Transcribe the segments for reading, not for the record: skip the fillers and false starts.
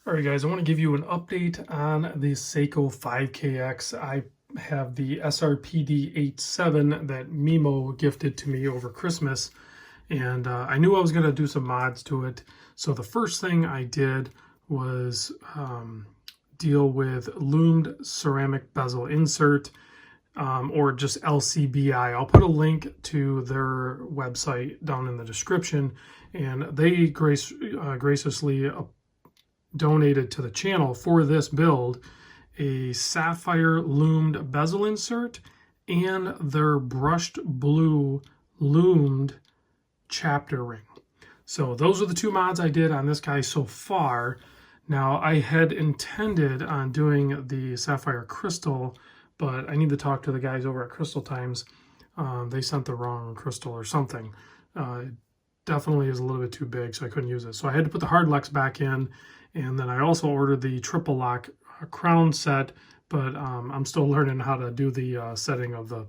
All right, guys, I want to give you an update on the Seiko 5KX. I have the SRPD 87 that Mimo gifted to me over Christmas, and I knew I was going to do some mods to it. So the first thing I did was deal with loomed ceramic bezel insert, or just LCBI. I'll put a link to their website down in the description, and they graciously donated to the channel for this build a sapphire loomed bezel insert and their brushed blue loomed chapter ring. So those are the two mods I did on this guy so far. Now I had intended on doing the sapphire crystal, but I need to talk to the guys over at Crystal Times. They sent the wrong crystal or something. It definitely is a little bit too big, so I couldn't use it. So I had to put the hard locks back in. And then I also ordered the triple lock crown set, but I'm still learning how to do the setting of the,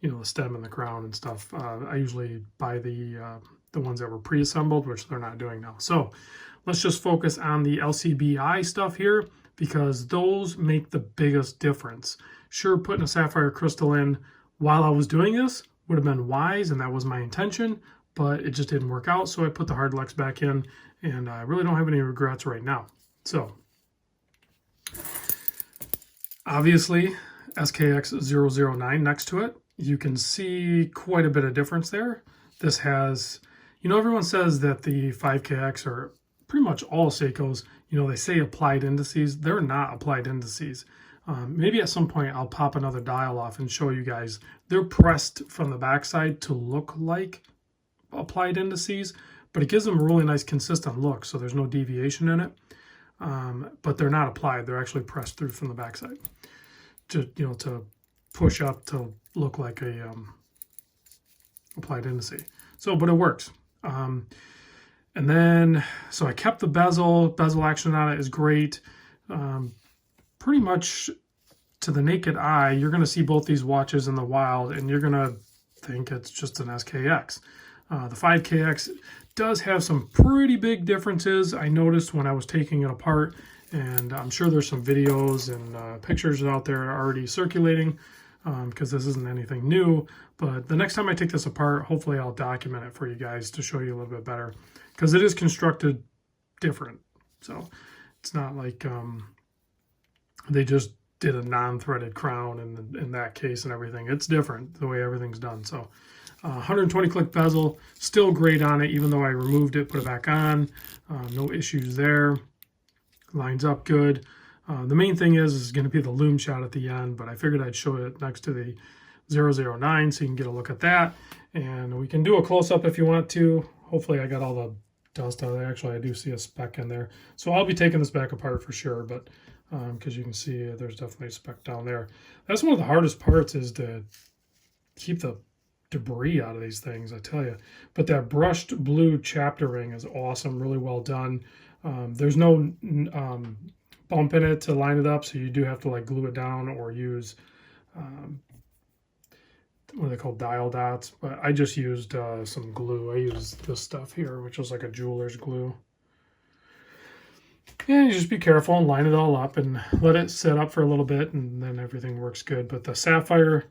the stem and the crown and stuff. I usually buy the ones that were pre-assembled, which they're not doing now. So let's just focus on the LCBI stuff here, because those make the biggest difference. Sure, putting a sapphire crystal in while I was doing this would have been wise, and that was my intention, but it just didn't work out. So I put the hard locks back in, and I really don't have any regrets right now. So obviously SKX009 next to it, you can see quite a bit of difference there. This has, everyone says that the 5KX or pretty much all Seikos, they say applied indices. They're not applied indices. Maybe at some point I'll pop another dial off and show you guys. They're pressed from the backside to look like applied indices, but it gives them a really nice consistent look, so there's no deviation in it. But they're not applied. They're actually pressed through from the backside to push up to look like a applied indice. So, but it works. And then, so I kept the bezel action on it is great. Pretty much to the naked eye, you're going to see both these watches in the wild, and you're going to think it's just an SKX. The 5KX does have some pretty big differences. I noticed when I was taking it apart, and I'm sure there's some videos and pictures out there already circulating, because this isn't anything new. But the next time I take this apart, hopefully I'll document it for you guys to show you a little bit better, because it is constructed different. So it's not like they just did a non-threaded crown in that case and everything. It's different the way everything's done. So 120 click bezel, still great on it, even though I removed it, put it back on. No issues there. Lines up good. The main thing is going to be the loom shot at the end, but I figured I'd show it next to the 009 so you can get a look at that. And we can do a close-up if you want to. Hopefully I got all the dust out of there. Actually, I do see a speck in there. So I'll be taking this back apart for sure, but because you can see there's definitely a speck down there. That's one of the hardest parts, is to keep the debris out of these things, I tell you. But that brushed blue chapter ring is awesome, really well done. There's no bump in it to line it up, so you do have to like glue it down or use what are they called, dial dots. But I just used some glue. I used this stuff here, which was like a jeweler's glue. Yeah, you just be careful and line it all up and let it sit up for a little bit, and then everything works good. But the sapphire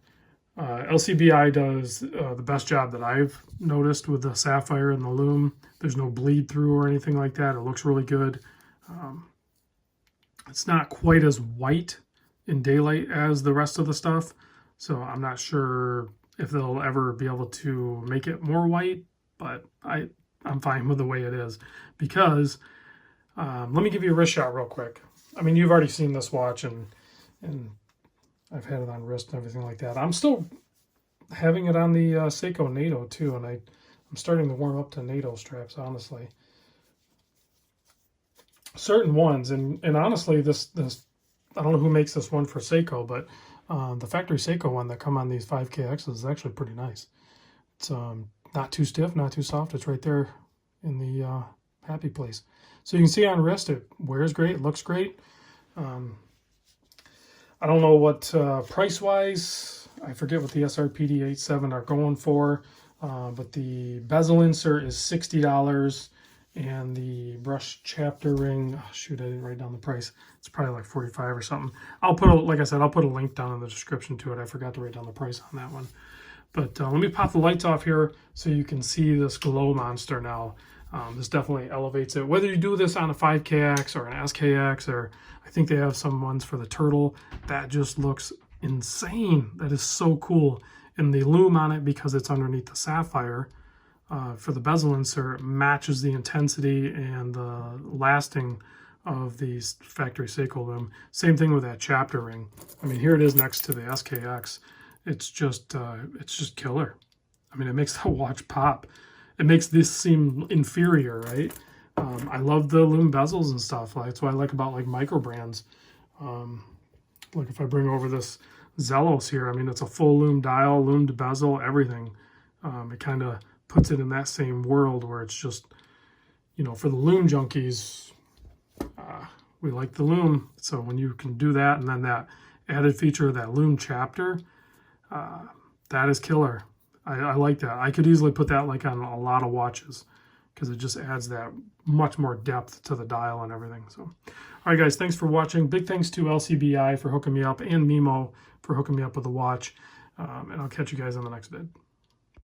LCBI does the best job that I've noticed with the sapphire and the loom. There's no bleed through or anything like that. It looks really good. It's not quite as white in daylight as the rest of the stuff, so I'm not sure if they'll ever be able to make it more white, but I'm fine with the way it is, because let me give you a wrist shot real quick. I mean, you've already seen this watch, and I've had it on wrist and everything like that. I'm still having it on the Seiko NATO too, and I'm starting to warm up to NATO straps, honestly. Certain ones, and honestly, this I don't know who makes this one for Seiko, but the factory Seiko one that come on these 5KXs is actually pretty nice. It's not too stiff, not too soft. It's right there in the happy place. So you can see on wrist, it wears great, it looks great. I don't know what price-wise, I forget what the SRPD 87 are going for, but the bezel insert is $60, And the brush chapter ring, oh, shoot, I didn't write down the price. It's probably like 45 or something. I'll put like I said, I'll put a link down in the description to it. I forgot to write down the price on that one. But let me pop the lights off here so you can see this glow monster now. This definitely elevates it. Whether you do this on a 5KX or an SKX, or I think they have some ones for the turtle, that just looks insane. That is so cool. And the lume on it, because it's underneath the sapphire for the bezel insert, matches the intensity and the lasting of the factory Seiko lume. Same thing with that chapter ring. I mean, here it is next to the SKX. It's just killer. I mean, it makes the watch pop. It makes this seem inferior, right? I love the lume bezels and stuff. That's what I like about like micro brands. Like if I bring over this Zelos here, I mean, it's a full lume dial, lumed bezel, everything. It kind of puts it in that same world where it's just, you know, for the lume junkies, we like the lume. So when you can do that, and then that added feature of that lume chapter, that is killer. I like that. I could easily put that like on a lot of watches because it just adds that much more depth to the dial and everything. So, all right, guys, thanks for watching. Big thanks to LCBI for hooking me up and Mimo for hooking me up with the watch. And I'll catch you guys on the next vid.